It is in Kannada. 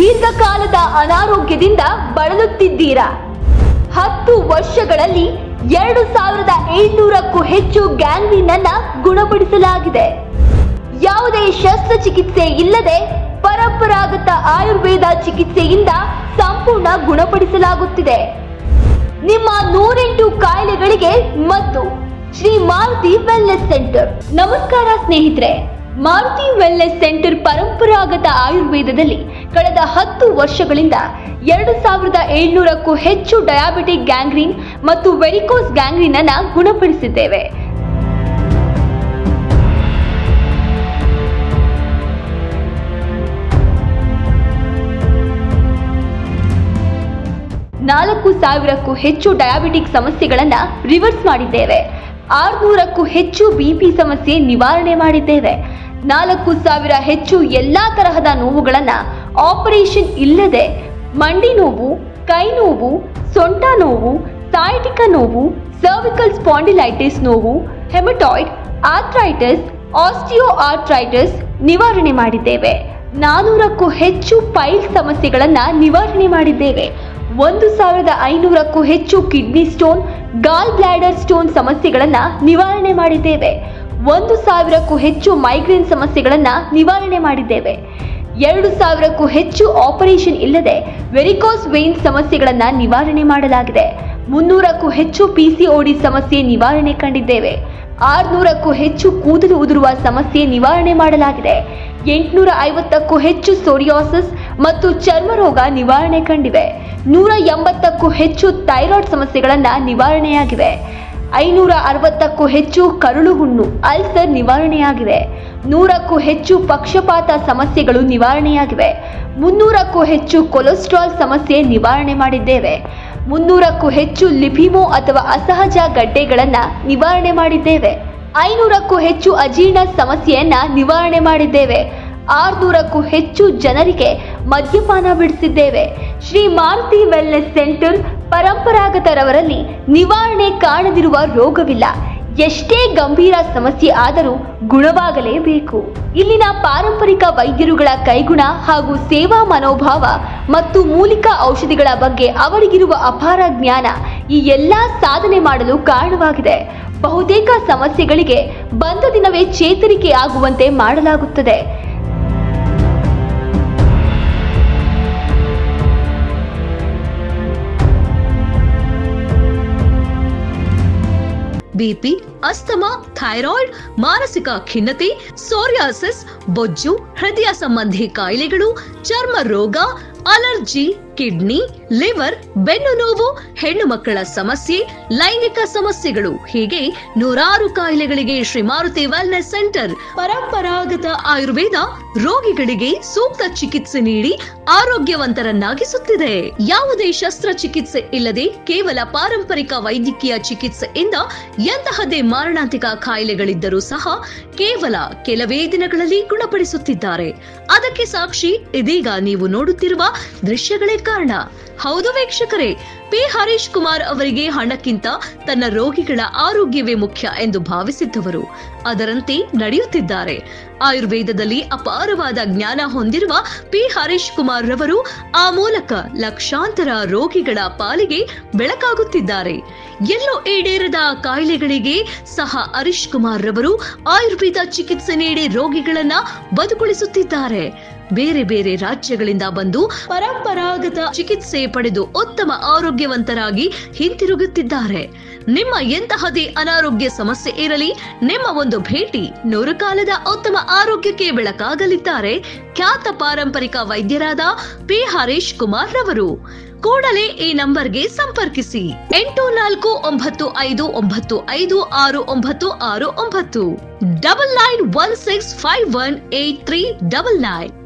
ದೀರ್ಘಕಾಲದ ಅನಾರೋಗ್ಯದಿಂದ ಬಳಲುತ್ತಿದ್ದೀರಾ? 10 ವರ್ಷಗಳಲ್ಲಿ 2700ಕ್ಕೂ ಹೆಚ್ಚು ಗ್ಯಾಂಗ್ರೀನ್ ಅನ್ನ ಗುಣಪಡಿಸಲಾಗಿದೆ. ಯಾವುದೇ ಶಸ್ತ್ರಚಿಕಿತ್ಸೆ ಇಲ್ಲದೆ ಪರಂಪರಾಗತ ಆಯುರ್ವೇದ ಚಿಕಿತ್ಸೆಯಿಂದ ಸಂಪೂರ್ಣ ಗುಣಪಡಿಸಲಾಗುತ್ತಿದೆ. ನಿಮ್ಮ 108 ಕಾಯಿಲೆಗಳಿಗೆ ಮತ್ತು ಶ್ರೀ ಮಾರುತಿ ವೆಲ್ನೆಸ್ ಸೆಂಟರ್. ನಮಸ್ಕಾರ ಸ್ನೇಹಿತರೆ, ಮಾರುತಿ ವೆಲ್ನೆಸ್ ಸೆಂಟರ್ ಪರಂಪರಾಗತ ಆಯುರ್ವೇದದಲ್ಲಿ ಕಳೆದ 10 ವರ್ಷಗಳಿಂದ 2700ಕ್ಕೂ ಹೆಚ್ಚು ಡಯಾಬಿಟಿಕ್ ಗ್ಯಾಂಗ್ರೀನ್ ಮತ್ತು ವೆರಿಕೋಸ್ ಗ್ಯಾಂಗ್ರೀನ್ ಅನ್ನ ಗುಣಪಡಿಸಿದ್ದೇವೆ. ನಾಲ್ಕು 4000ಕ್ಕೂ ಹೆಚ್ಚು ಡಯಾಬಿಟಿಕ್ ಸಮಸ್ಯೆಗಳನ್ನ ರಿವರ್ಸ್ ಮಾಡಿದ್ದೇವೆ. 600ಕ್ಕೂ ಹೆಚ್ಚು ಬಿಪಿ ಸಮಸ್ಯೆ ನಿವಾರಣೆ ಮಾಡಿದ್ದೇವೆ. 4000 ಹೆಚ್ಚು ಎಲ್ಲಾ ತರಹದ ನೋವುಗಳನ್ನ ಆಪರೇಷನ್ ಇಲ್ಲದೆ ಮಂಡಿ ನೋವು, ಕೈ ನೋವು, ಸೊಂಟ ನೋವು, ಸಯಾಟಿಕಾ ನೋವು, ಸರ್ವಿಕಲ್ ಸ್ಪಾಂಡಿಲೈಟಿಸ್ ನೋವು, ಹೆಮಟಾಯ್ಡ್, ಆರ್ಥ್ರೈಟಿಸ್, ಆಸ್ಟಿಯೋ ಆರ್ಥ್ರೈಟಿಸ್ ನಿವಾರಣೆ ಮಾಡಿದ್ದೇವೆ. 400ಕ್ಕೂ ಹೆಚ್ಚು ಪೈಲ್ ಸಮಸ್ಯೆಗಳನ್ನ ನಿವಾರಣೆ ಮಾಡಿದ್ದೇವೆ. 1500ಕ್ಕೂ ಹೆಚ್ಚು ಕಿಡ್ನಿ ಸ್ಟೋನ್, ಗಾಲ್ ಬ್ಲಾಡರ್ ಸ್ಟೋನ್ ಸಮಸ್ಯೆಗಳನ್ನ ನಿವಾರಣೆ ಮಾಡಿದ್ದೇವೆ. 1000ಕ್ಕೂ ಹೆಚ್ಚು ಮೈಗ್ರೇನ್ ಸಮಸ್ಯೆಗಳನ್ನ ನಿವಾರಣೆ ಮಾಡಿದ್ದೇವೆ. 2000ಕ್ಕೂ ಹೆಚ್ಚು ಆಪರೇಷನ್ ಇಲ್ಲದೆ ವೆರಿಕೋಸ್ ವೇನ್ ಸಮಸ್ಯೆಗಳನ್ನ ನಿವಾರಣೆ ಮಾಡಲಾಗಿದೆ. 300ಕ್ಕೂ ಹೆಚ್ಚು ಪಿಸಿಒಡಿ ಸಮಸ್ಯೆ ನಿವಾರಣೆ ಕಂಡಿದ್ದೇವೆ. 600ಕ್ಕೂ ಹೆಚ್ಚು ಕೂದಲು ಉದುರುವ ಸಮಸ್ಯೆ ನಿವಾರಣೆ ಮಾಡಲಾಗಿದೆ. 850ಕ್ಕೂ ಹೆಚ್ಚು ಸೋರಿಯಾಸಿಸ್ ಮತ್ತು ಚರ್ಮ ರೋಗ ನಿವಾರಣೆ ಕಂಡಿವೆ. 180ಕ್ಕೂ ಹೆಚ್ಚು ಥೈರಾಯ್ಡ್ ಸಮಸ್ಯೆಗಳನ್ನ ನಿವಾರಣೆಯಾಗಿವೆ. 560ಕ್ಕೂ ಹೆಚ್ಚು ಕರುಳು ಹುಣ್ಣು, ಅಲ್ಸರ್ ನಿವಾರಣೆಯಾಗಿವೆ. 100ಕ್ಕೂ ಹೆಚ್ಚು ಪಕ್ಷಪಾತ ಸಮಸ್ಯೆಗಳು ನಿವಾರಣೆಯಾಗಿವೆ. 300ಕ್ಕೂ ಹೆಚ್ಚು ಕೊಲೆಸ್ಟ್ರಾಲ್ ಸಮಸ್ಯೆ ನಿವಾರಣೆ ಮಾಡಿದ್ದೇವೆ. 300ಕ್ಕೂ ಹೆಚ್ಚು ಲಿಪಿಮೋ ಅಥವಾ ಅಸಹಜ ಗಡ್ಡೆಗಳನ್ನ ನಿವಾರಣೆ ಮಾಡಿದ್ದೇವೆ. 500ಕ್ಕೂ ಹೆಚ್ಚು ಅಜೀರ್ಣ ಸಮಸ್ಯೆಯನ್ನ ನಿವಾರಣೆ ಮಾಡಿದ್ದೇವೆ. 600ಕ್ಕೂ ಹೆಚ್ಚು ಜನರಿಗೆ ಮದ್ಯಪಾನ ಬಿಡಿಸಿದ್ದೇವೆ. ಶ್ರೀ ಮಾರುತಿ ವೆಲ್ನೆಸ್ ಸೆಂಟರ್ ಪರಂಪರಾಗತರವರಲ್ಲಿ ನಿವಾರಣೆ ಕಾಣದಿರುವ ರೋಗವಿಲ್ಲ. ಎಷ್ಟೇ ಗಂಭೀರ ಸಮಸ್ಯೆ ಆದರೂ ಗುಣವಾಗಲೇಬೇಕು. ಇಲ್ಲಿನ ಪಾರಂಪರಿಕ ವೈದ್ಯರುಗಳ ಕೈಗುಣ ಹಾಗೂ ಸೇವಾ ಮನೋಭಾವ ಮತ್ತು ಮೂಲಿಕಾ ಔಷಧಿಗಳ ಬಗ್ಗೆ ಅವರಿಗಿರುವ ಅಪಾರ ಜ್ಞಾನ ಈ ಎಲ್ಲಾ ಸಾಧನೆ ಮಾಡಲು ಕಾರಣವಾಗಿದೆ. ಬಹುತೇಕ ಸಮಸ್ಯೆಗಳಿಗೆ ಬಂದ ದಿನವೇ ಚೇತರಿಕೆ ಆಗುವಂತೆ ಮಾಡಲಾಗುತ್ತದೆ. ಬಿಪಿ, ಅಸ್ತಮಾ, ಥೈರಾಯ್ಡ್, ಮಾನಸಿಕ ಖಿನ್ನತೆ, ಸೋರಿಯಾಸಿಸ್, ಬೊಜ್ಜು, ಹೃದಯ ಸಂಬಂಧಿ ಕಾಯಿಲೆಗಳು, ಚರ್ಮ ರೋಗ, ಅಲರ್ಜಿ, ಕಿಡ್ನಿ, ಲಿವರ್, ಬೆನ್ನು ನೋವು, ಹೆಣ್ಣು ಮಕ್ಕಳ ಸಮಸ್ಯೆ, ಲೈಂಗಿಕ ಸಮಸ್ಯೆಗಳು ಹೀಗೆ 100 ಕಾಯಿಲೆಗಳಿಗೆ ಶ್ರೀ ಮಾರುತಿ ವೆಲ್ನೆಸ್ ಸೆಂಟರ್ ಪರಂಪರಾಗತ ಆಯುರ್ವೇದ ರೋಗಿಗಳಿಗೆ ಸೂಕ್ತ ಚಿಕಿತ್ಸೆ ನೀಡಿ ಆರೋಗ್ಯವಂತರನ್ನಾಗಿಸುತ್ತಿದೆ. ಯಾವುದೇ ಶಸ್ತ್ರಚಿಕಿತ್ಸೆ ಇಲ್ಲದೆ ಕೇವಲ ಪಾರಂಪರಿಕ ವೈದ್ಯಕೀಯ ಚಿಕಿತ್ಸೆಯಿಂದ ಎಂತಹದೇ ಮಾರಣಾಂತಿಕ ಕಾಯಿಲೆಗಳಿದ್ದರೂ ಸಹ ಕೇವಲ ಕೆಲವೇ ದಿನಗಳಲ್ಲಿ ಗುಣಪಡಿಸುತ್ತಿದ್ದಾರೆ. ಅದಕ್ಕೆ ಸಾಕ್ಷಿ ಇದೀಗ ನೀವು ನೋಡುತ್ತಿರುವ ದೃಶ್ಯಗಳೇ ಕಾರಣ. ಹೌದು ವೀಕ್ಷಕರೇ, ಪಿ ಹರೀಶ್ ಕುಮಾರ್ ಅವರಿಗೆ ಹಣಕ್ಕಿಂತ ತನ್ನ ರೋಗಿಗಳ ಆರೋಗ್ಯವೇ ಮುಖ್ಯ ಎಂದು ಭಾವಿಸಿದ್ದವರು ಅದರಂತೆ ನಡೆಯುತ್ತಿದ್ದಾರೆ. ಆಯುರ್ವೇದದಲ್ಲಿ ಅಪಾರವಾದ ಜ್ಞಾನ ಹೊಂದಿರುವ ಪಿ ಹರೀಶ್ ಕುಮಾರ್ ರವರು ಆ ಮೂಲಕ ಲಕ್ಷಾಂತರ ರೋಗಿಗಳ ಪಾಲಿಗೆ ಬೆಳಕಾಗುತ್ತಿದ್ದಾರೆ. ಎಲ್ಲೋ ಈಡೇರದ ಕಾಯಿಲೆಗಳಿಗೆ ಸಹ ಹರೀಶ್ ಕುಮಾರ್ ರವರು ಆಯುರ್ವೇದ ಚಿಕಿತ್ಸೆ ನೀಡಿ ರೋಗಿಗಳನ್ನ ಬದುಕುಳಿಸುತ್ತಿದ್ದಾರೆ. ಬೇರೆ ಬೇರೆ ರಾಜ್ಯಗಳಿಂದ ಬಂದು ಪರಂಪರಾಗತ ಚಿಕಿತ್ಸೆ ಪಡೆದು ಉತ್ತಮ ಆರೋಗ್ಯವಂತರಾಗಿ ಹಿಂತಿರುಗುತ್ತಿದ್ದಾರೆ. ನಿಮ್ಮ ಎಂತಹದೇ ಅನಾರೋಗ್ಯ ಸಮಸ್ಯೆ ಇರಲಿ, ನಿಮ್ಮ ಒಂದು ಭೇಟಿ 100 ಕಾಲದ ಉತ್ತಮ ಆರೋಗ್ಯಕ್ಕೆ ಬೆಳಕಾಗಲಿದ್ದಾರೆ ಖ್ಯಾತ ಪಾರಂಪರಿಕ ವೈದ್ಯರಾದ ಪಿ ಹರೀಶ್ ಕುಮಾರ್ ರವರು. ಕೂಡಲೇ ಈ ನಂಬರ್ಗೆ ಸಂಪರ್ಕಿಸಿ 8495956969 9916518399.